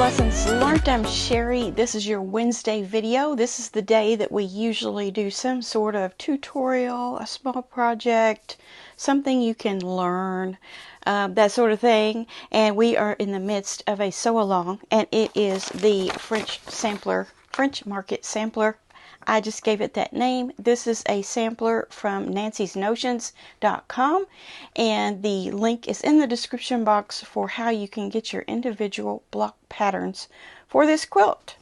Lessons Learned. I'm Sherry. This is your Wednesday video. This is the day that we usually do some sort of tutorial, a small project, something you can learn, that sort of thing. And we are in the midst of a sew along, and it is the French Market Sampler. I just gave it that name. This is a sampler from nancysnotions.com, and the link is in the description box for how you can get your individual block patterns for this quilt.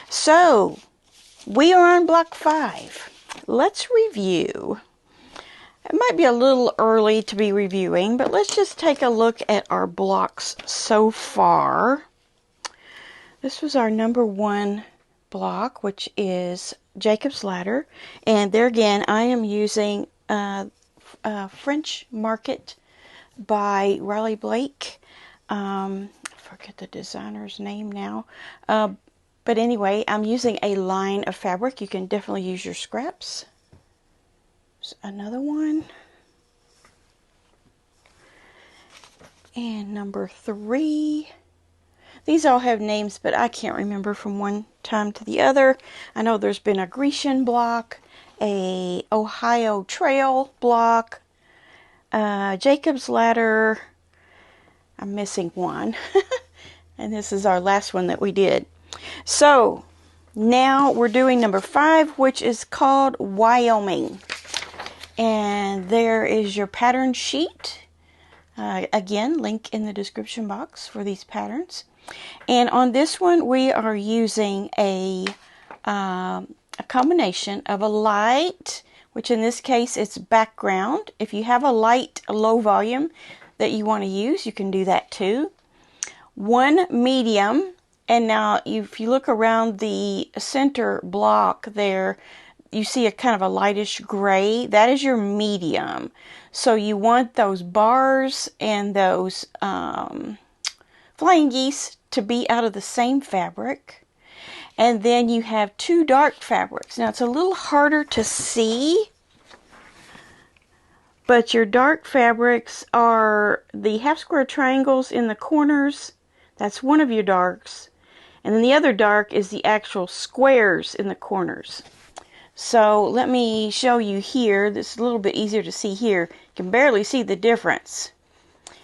So, we are on block 5. Let's review. It might be a little early to be reviewing, but let's just take a look at our blocks so far. This was our number 1 block, which is Jacob's Ladder, and there again I am using French Market by Riley Blake. I forget the designer's name now, but anyway, I'm using a line of fabric. You can definitely use your scraps. There's another one, and number 3. These all have names, but I can't remember from one time to the other. I know there's been a Grecian block, a Ohio Trail block, Jacob's Ladder. I'm missing one. And this is our last one that we did. So, now we're doing number 5, which is called Wyoming. And there is your pattern sheet. Again, link in the description box for these patterns. And on this one, we are using a combination of a light, which in this case it's background. If you have a light, a low volume that you want to use, you can do that too. 1 medium, and now if you look around the center block there, you see a kind of a lightish gray. That is your medium. So you want those bars and those flying geese to be out of the same fabric. And then you have 2 dark fabrics. Now it's a little harder to see, but your dark fabrics are the half square triangles in the corners. That's one of your darks. And then the other dark is the actual squares in the corners. So let me show you here. This is a little bit easier to see here. You can barely see the difference.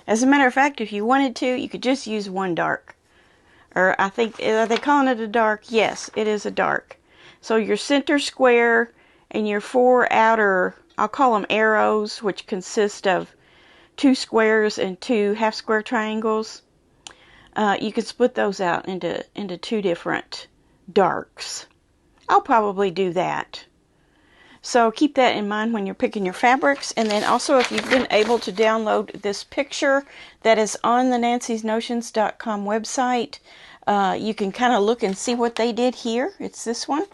As a matter of fact, if you wanted to, you could just use 1 dark. Or I think, are they calling it a dark? Yes, it is a dark. So your center square and your 4 outer, I'll call them arrows, which consist of 2 squares and 2 half square triangles. You can split those out into 2 different darks. I'll probably do that. So keep that in mind when you're picking your fabrics. And then also, if you've been able to download this picture that is on the nancysnotions.com website, you can kind of look and see what they did here. It's this one.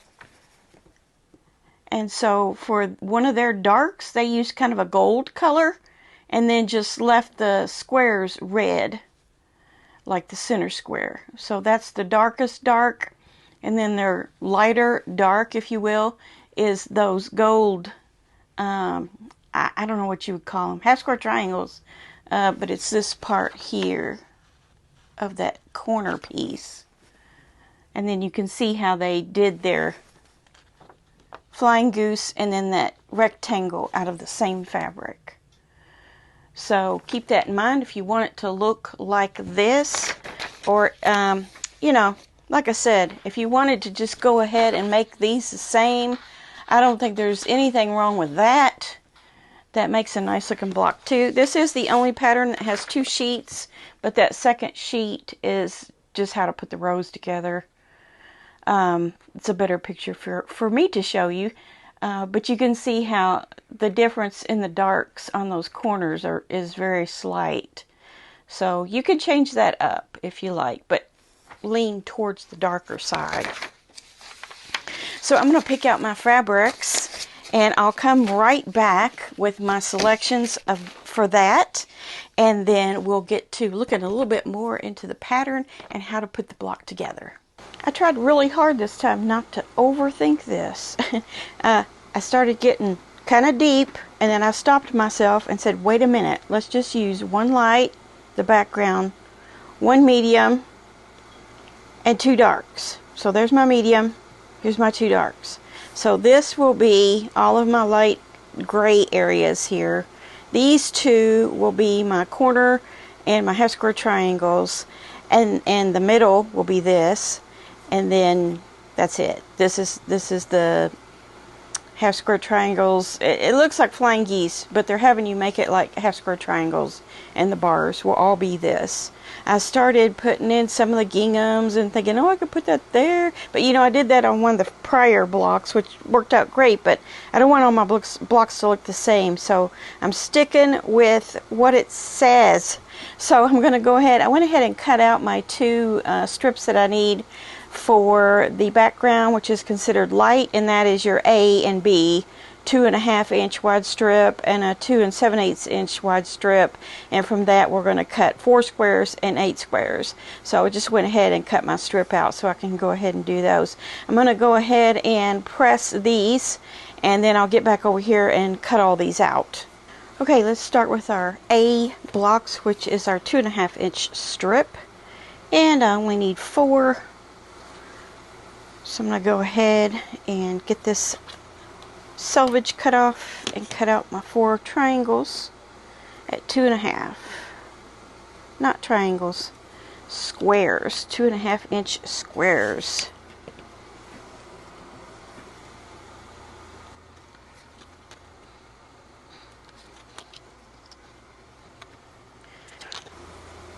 And so for one of their darks, they used kind of a gold color and then just left the squares red, like the center square. So that's the darkest dark. And then their lighter dark, if you will, is those gold, I don't know what you would call them, half square triangles, but it's this part here of that corner piece. And then you can see how they did their flying goose and then that rectangle out of the same fabric. So keep that in mind if you want it to look like this, or, you know, like I said, if you wanted to just go ahead and make these the same, I don't think there's anything wrong with that. That makes a nice looking block too. This is the only pattern that has 2 sheets, but that second sheet is just how to put the rows together. It's a better picture for me to show you, but you can see how the difference in the darks on those corners is very slight. So you can change that up if you like, but lean towards the darker side. So I'm going to pick out my fabrics, and I'll come right back with my selections for that, and then we'll get to looking a little bit more into the pattern and how to put the block together. I tried really hard this time not to overthink this. I started getting kind of deep, and then I stopped myself and said, wait a minute, let's just use 1 light, the background, 1 medium, and 2 darks. So there's my medium, here's my 2 darks. So this will be all of my light gray areas here. These 2 will be my corner and my half square triangles, and the middle will be this, and then that's it. This is the half square triangles. It looks like flying geese, but they're having you make it like half square triangles, and the bars will all be this. I started putting in some of the ginghams and thinking, oh, I could put that there, but you know, I did that on one of the prior blocks, which worked out great, but I don't want all my blocks to look the same, so I'm sticking with what it says. So I'm going to go ahead, I went ahead and cut out my 2 strips that I need for the background, which is considered light, and that is your A and B, 2.5 inch wide strip and a 2 7/8 inch wide strip, and from that we're going to cut 4 squares and 8 squares. So I just went ahead and cut my strip out so I can go ahead and do those. I'm going to go ahead and press these, and then I'll get back over here and cut all these out. Okay, let's start with our A blocks, which is our 2.5 inch strip, and I only need 4. So I'm going to go ahead and get this selvage cut off and cut out my 4 triangles at 2.5. Not triangles, squares, 2.5 inch squares.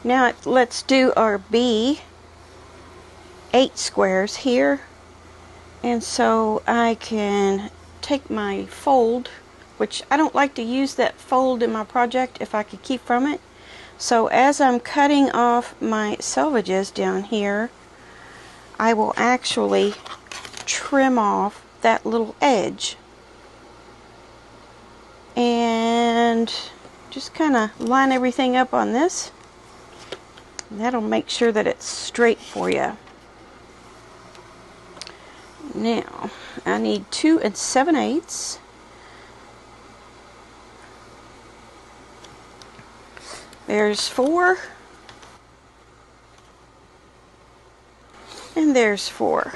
Now let's do our B, 8 squares here. And so I can take my fold, which I don't like to use that fold in my project if I could keep from it. So as I'm cutting off my selvages down here, I will actually trim off that little edge. And just kind of line everything up on this. And that'll make sure that it's straight for you. Now, I need 2 7/8. There's 4. And there's 4.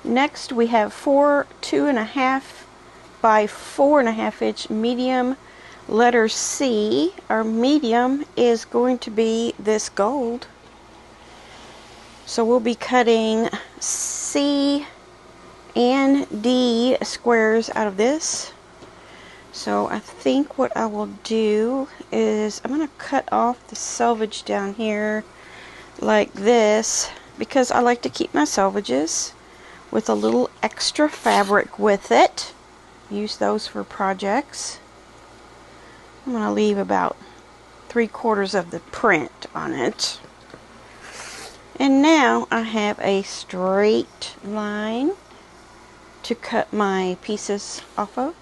Next, we have 4 2.5 by 4.5 inch medium. Letter C, our medium, is going to be this gold. So we'll be cutting C and D squares out of this. So I think what I will do is I'm going to cut off the selvage down here like this, because I like to keep my selvages with a little extra fabric with it. Use those for projects. I'm going to leave about 3/4 of the print on it. And now I have a straight line to cut my pieces off of.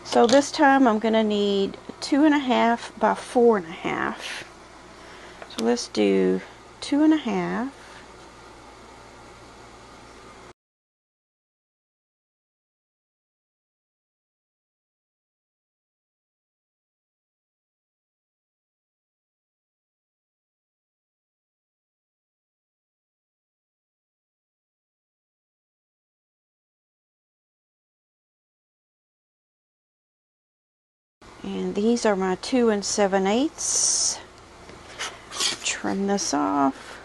So this time I'm going to need 2.5 by 4.5. So let's do 2.5. And these are my 2 7/8. Trim this off.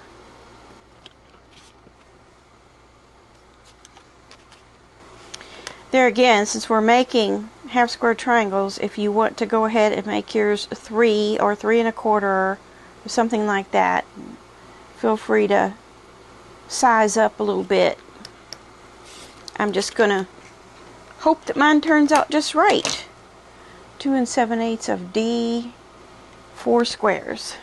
There again, since we're making half square triangles, if you want to go ahead and make yours 3 or 3.25 or something like that, feel free to size up a little bit. I'm just gonna hope that mine turns out just right. 2 7/8 of D, 4 squares.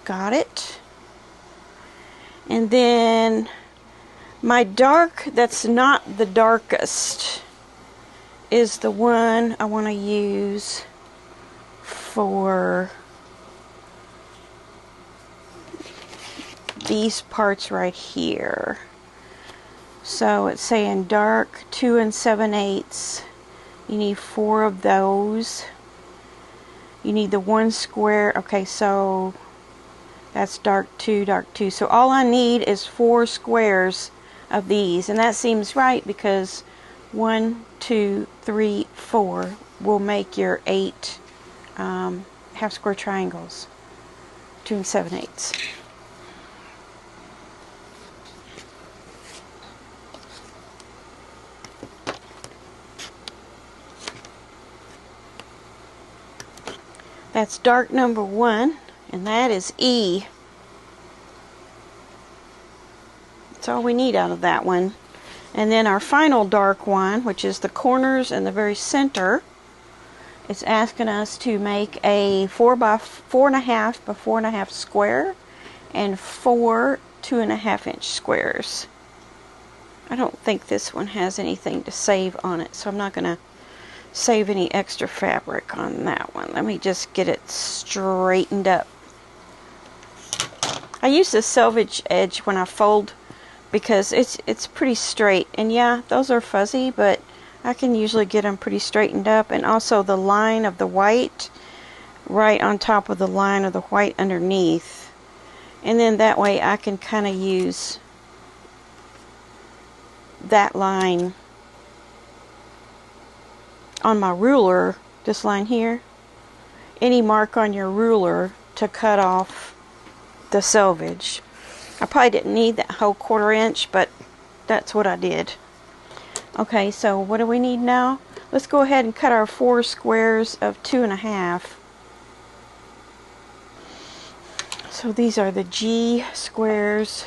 Got it. And then my dark that's not the darkest is the one I want to use for these parts right here. So it's saying dark 2 7/8. You need 4 of those. You need the 1 square. Okay, so that's dark 2, dark 2. So all I need is 4 squares of these, and that seems right because 1, 2, 3, 4 will make your 8 half square triangles, 2 7/8. That's dark number 1, and that is E. That's all we need out of that one. And then our final dark one, which is the corners and the very center, it's asking us to make a 4 by 4.5 by 4.5 square and 4 2.5-inch squares. I don't think this one has anything to save on it, so I'm not going to save any extra fabric on that one. Let me just get it straightened up. I use the selvage edge when I fold because it's pretty straight, and yeah, those are fuzzy, but I can usually get them pretty straightened up. And also the line of the white right on top of the line of the white underneath, and then that way I can kind of use that line on my ruler, this line here, any mark on your ruler, to cut off the selvage. I probably didn't need that whole 1/4 inch, but that's what I did. Okay, so what do we need now? Let's go ahead and cut our 4 squares of 2.5. So these are the G squares.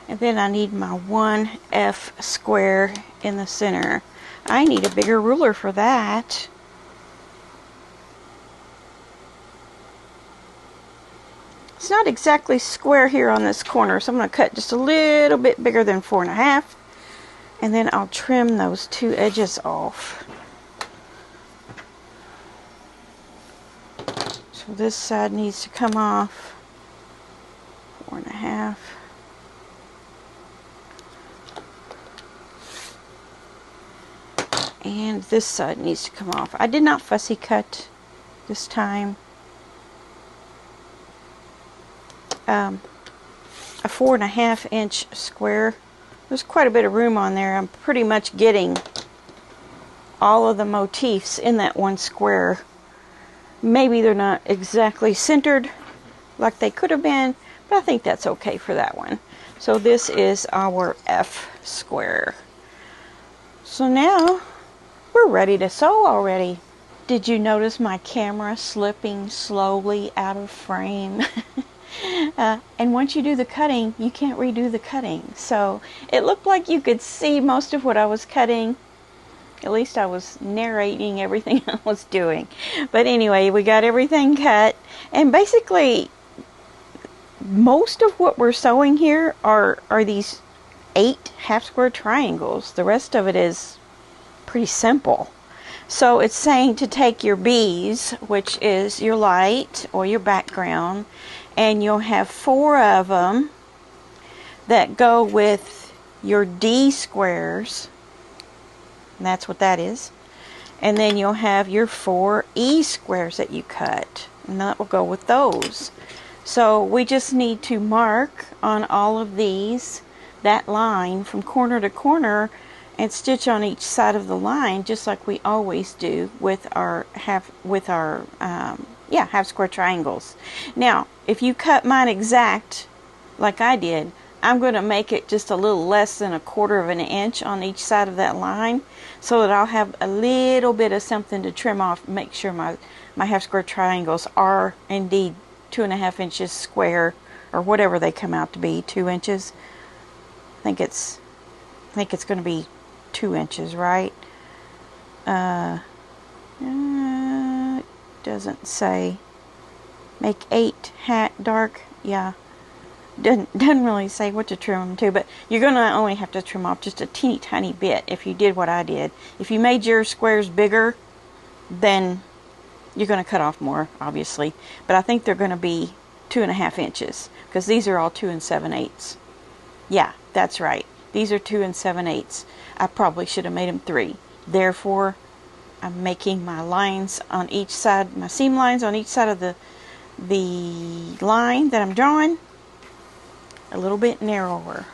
And then I need my 1 F square in the center. I need a bigger ruler for that. It's not exactly square here on this corner, so I'm going to cut just a little bit bigger than 4.5. And then I'll trim those 2 edges off. So this side needs to come off 4.5. And this side needs to come off. I did not fussy cut this time. A 4.5-inch square. There's quite a bit of room on there. I'm pretty much getting all of the motifs in that 1 square. Maybe they're not exactly centered like they could have been, but I think that's okay for that one. So this is our F square. So now we're ready to sew already. Did you notice my camera slipping slowly out of frame? And once you do the cutting, you can't redo the cutting. So it looked like you could see most of what I was cutting. At least I was narrating everything I was doing. But anyway, we got everything cut. And basically, most of what we're sewing here are these 8 half square triangles. The rest of it is pretty simple. So it's saying to take your B's, which is your light or your background, and you'll have 4 of them that go with your D squares, and that's what that is. And then you'll have your 4 E squares that you cut, and that will go with those. So we just need to mark on all of these that line from corner to corner and stitch on each side of the line, just like we always do with our half square triangles. Now, if you cut mine exact like I did, I'm going to make it just a little less than 1/4 of an inch on each side of that line, so that I'll have a little bit of something to trim off, make sure my half square triangles are indeed 2.5 inches square, or whatever they come out to be, 2 inches. I think it's going to be 2 inches, right? It doesn't say. Make 8 dark. Yeah, doesn't really say what to trim them to, but you're going to only have to trim off just a teeny tiny bit if you did what I did. If you made your squares bigger, then you're going to cut off more, obviously. But I think they're going to be 2.5 inches, because these are all 2 7/8. Yeah, that's right. These are 2 7/8. I probably should have made them 3. Therefore, I'm making my lines on each side, my seam lines on each side of the line that I'm drawing a little bit narrower.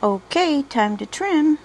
Okay, time to trim.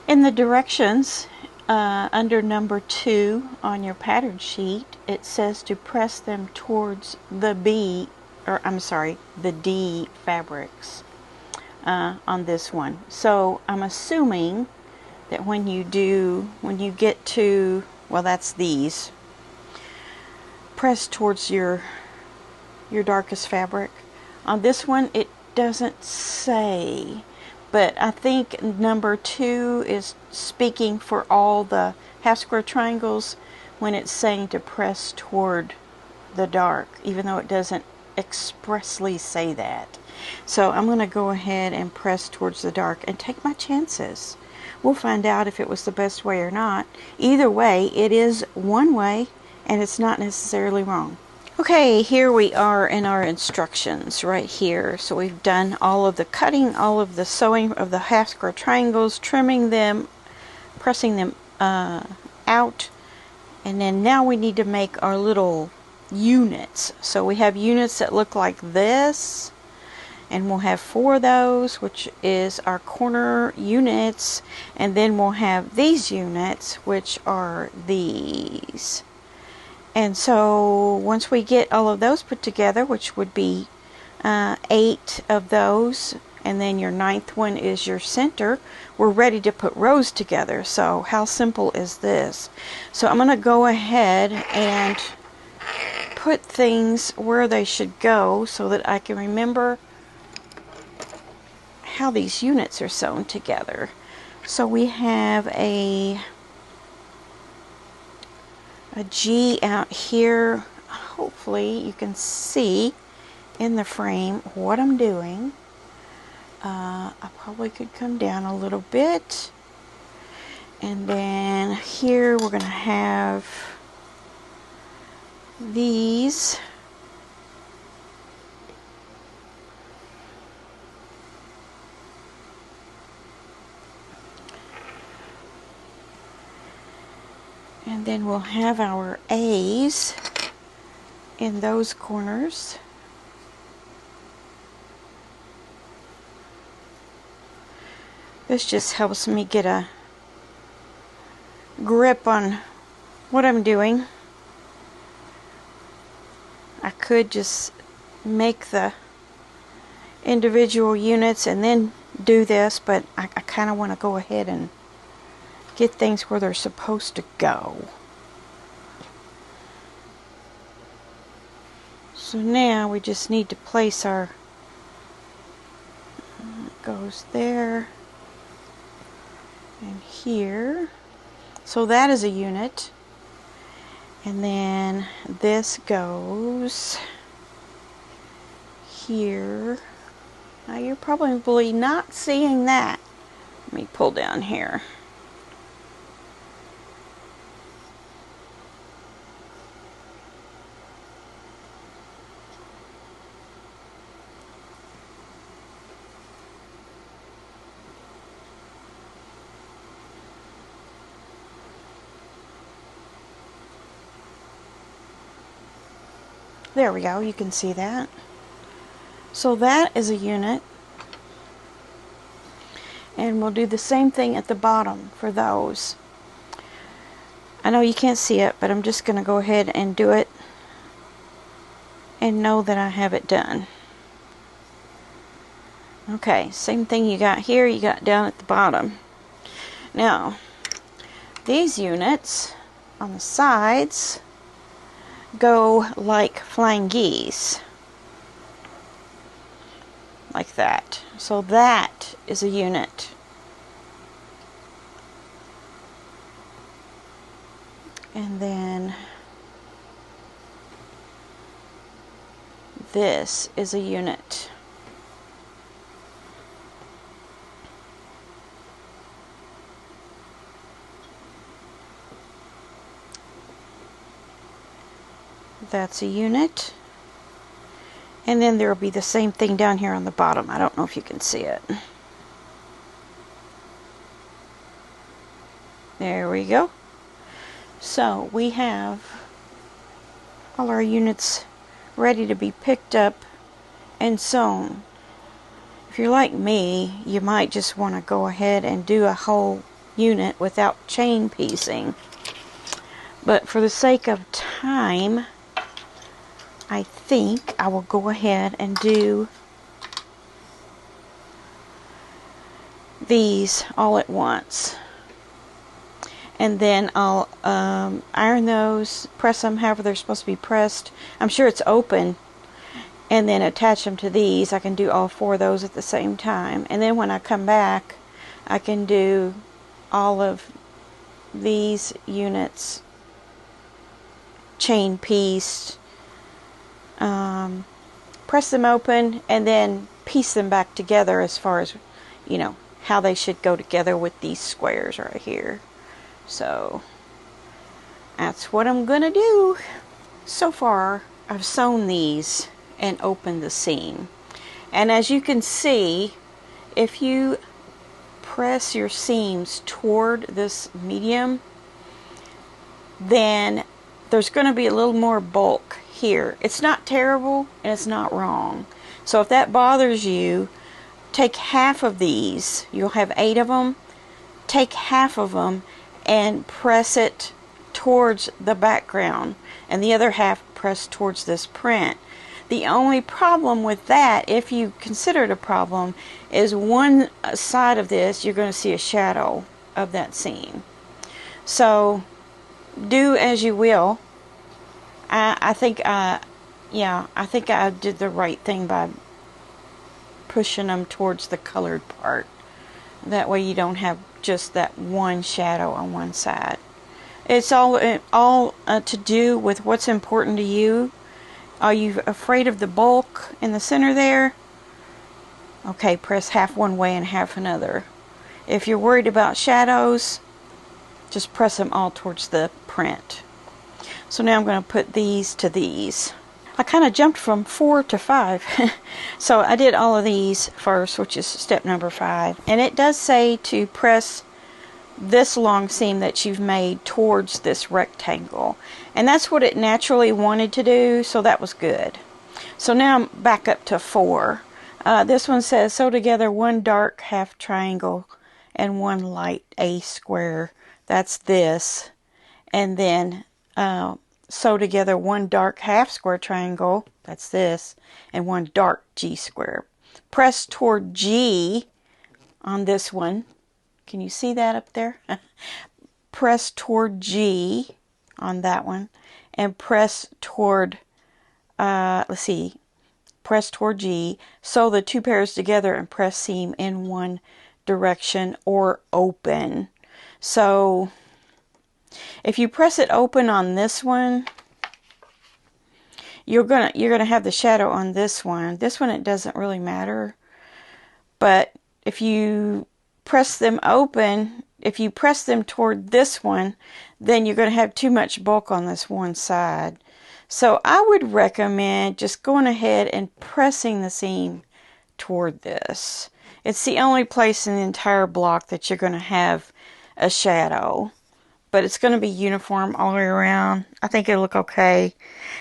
In the directions, under number 2 on your pattern sheet, it says to press them towards the B, or I'm sorry, the D fabrics on this one. So I'm assuming that when you get to, well, that's these, press towards your darkest fabric. On this one, it doesn't say. But I think number 2 is speaking for all the half square triangles when it's saying to press toward the dark, even though it doesn't expressly say that. So I'm going to go ahead and press towards the dark and take my chances. We'll find out if it was the best way or not. Either way, it is one way and it's not necessarily wrong. Okay, here we are in our instructions right here. So we've done all of the cutting, all of the sewing of the half square triangles, trimming them, pressing them out, and then now we need to make our little units. So we have units that look like this, and we'll have 4 of those, which is our corner units, and then we'll have these units, which are these. And so once we get all of those put together, which would be 8 of those, and then your 9th one is your center, we're ready to put rows together. So how simple is this? So I'm going to go ahead and put things where they should go so that I can remember how these units are sewn together. So we have a G out here. Hopefully you can see in the frame what I'm doing. I probably could come down a little bit, and then here we're going to have these. And then we'll have our A's in those corners. This just helps me get a grip on what I'm doing. I could just make the individual units and then do this, but I kind of want to go ahead and get things where they're supposed to go. So now we just need to place our, it goes there and here. So that is a unit. And then this goes here. Now you're probably not seeing that. Let me pull down here. There we go, you can see that. So that is a unit. And we'll do the same thing at the bottom for those. I know you can't see it, but I'm just going to go ahead and do it and know that I have it done. Okay, same thing you got here, you got down at the bottom. Now, these units on the sides go like flying geese. Like that. So that is a unit. And then this is a unit. That's a unit. And then there will be the same thing down here on the bottom. I don't know if you can see it. There we go. So we have all our units ready to be picked up and sewn. If you're like me, you might just want to go ahead and do a whole unit without chain piecing. But for the sake of time, I think I will go ahead and do these all at once. And then I'll iron those, press them however they're supposed to be pressed. I'm sure it's open. And then attach them to these. I can do all four of those at the same time. And then when I come back, I can do all of these units chain pieced. Press them open and then piece them back together as far as, you know, how they should go together with these squares right here. So that's what I'm gonna do. So far I've sewn these and opened the seam, and as you can see, if you press your seams toward this medium, then there's going to be a little more bulk here. It's not terrible and it's not wrong. So if that bothers you, take half of these. You'll have 8 of them. Take half of them and press it towards the background, and the other half press towards this print. The only problem with that, if you consider it a problem, is one side of this you're going to see a shadow of that seam. So do as you will. I think I did the right thing by pushing them towards the colored part. That way you don't have just that one shadow on one side. It's all to do with what's important to you. Are you afraid of the bulk in the center there? Okay, press half one way and half another. If you're worried about shadows, just press them all towards the print. So now I'm going to put these to these. I kind of jumped from 4 to 5. So I did all of these first, which is step number 5. And it does say to press this long seam that you've made towards this rectangle. And that's what it naturally wanted to do, so that was good. So now I'm back up to 4. This one says sew together one dark half triangle and one light A square. That's this. And then sew together one dark half square triangle. That's this. And one dark G square. Press toward G on this one Can you see that up there? Press toward G on that one, and press toward, let's see, press toward G, sew the 2 pairs together and press seam in one direction or open. So if you press it open on this one, you're gonna have the shadow on this one. This one, it doesn't really matter. But if you press them open, if you press them toward this one, then you're going to have too much bulk on this one side. So I would recommend just going ahead and pressing the seam toward this. It's the only place in the entire block that you're going to have a shadow. But it's going to be uniform all the way around. I think it'll look okay.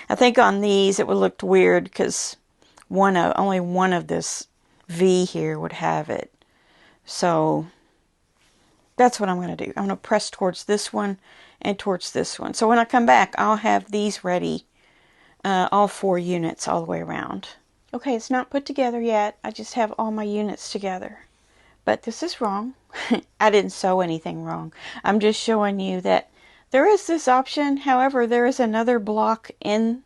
I think on these it would look weird because only one of this V here would have it. So that's what I'm going to do. I'm going to press towards this one and towards this one. So when I come back, I'll have these ready, all 4 units all the way around. Okay, it's not put together yet. I just have all my units together. But this is wrong. I didn't sew anything wrong. I'm just showing you that there is this option. However, there is another block in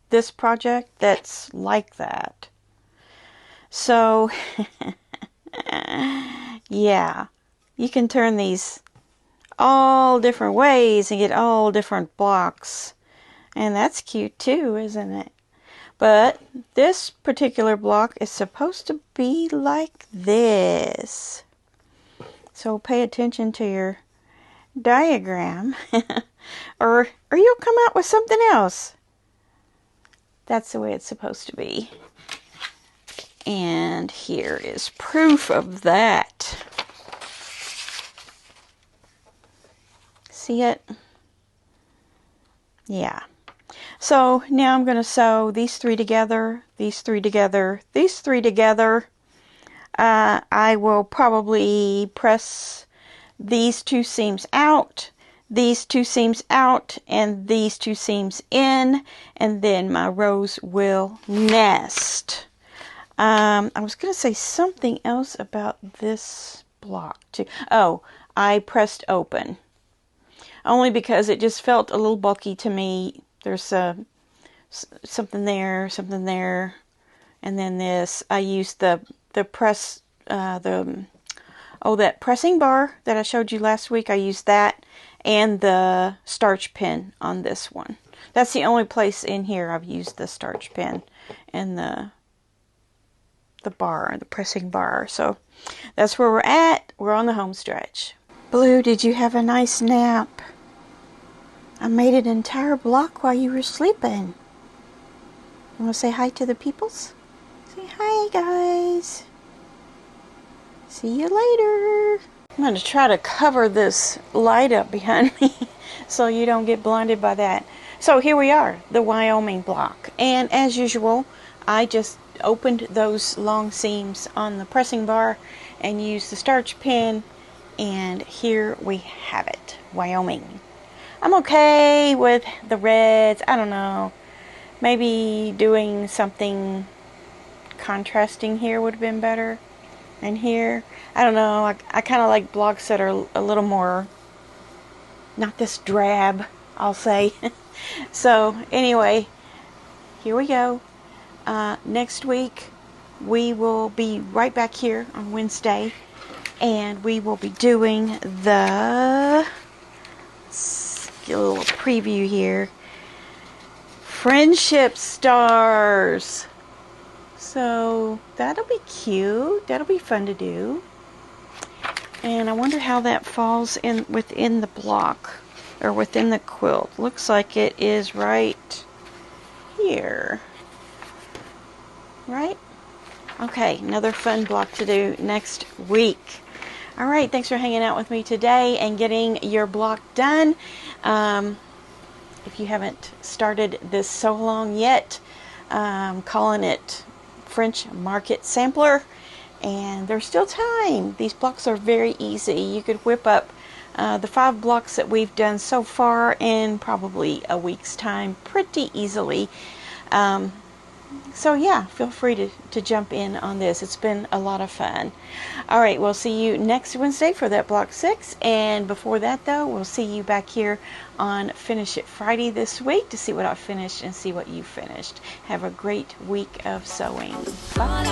this project that's like that. So, yeah, you can turn these all different ways and get all different blocks. And that's cute too, isn't it? But this particular block is supposed to be like this. So pay attention to your diagram or you'll come out with something else. That's the way it's supposed to be. And here is proof of that. See it? Yeah. So now I'm going to sew these 3 together, these 3 together, these 3 together. I will probably press these 2 seams out, these 2 seams out, and these 2 seams in, and then my rows will nest. I was going to say something else about this block too. Oh, I pressed open. Only because it just felt a little bulky to me. There's something there, and then this. I used the press, that pressing bar that I showed you last week. I used that and the starch pen on this one. That's the only place in here I've used the starch pen and the bar, the pressing bar. So that's where we're at. We're on the home stretch. Blue, did you have a nice nap? I made an entire block while you were sleeping. You want to say hi to the peoples? Say hi, guys. See you later. I'm going to try to cover this light up behind me so you don't get blinded by that. So here we are, the Wyoming block. And as usual, I just opened those long seams on the pressing bar and used the starch pen, and here we have it, Wyoming. I'm okay with the reds. I don't know, maybe doing something contrasting here would have been better. And here, I don't know, I kind of like blocks that are a little more, not this drab, I'll say. So anyway, here we go. Next week we will be right back here on Wednesday, and we will be doing let's get a little preview here, Friendship Stars. So that'll be cute. That'll be fun to do. And I wonder how that falls in within the block or within the quilt. Looks like it is right here. Right? Okay, another fun block to do next week. All right, thanks for hanging out with me today and getting your block done. If you haven't started this sew along yet, I'm calling it French Market Sampler, and there's still time. These blocks are very easy. You could whip up the 5 blocks that we've done so far in probably a week's time pretty easily. So yeah, feel free to jump in on this. It's been a lot of fun. All right, we'll see you next Wednesday for that block 6. And before that, though, we'll see you back here on Finish It Friday this week to see what I finished and see what you finished. Have a great week of sewing. Bye.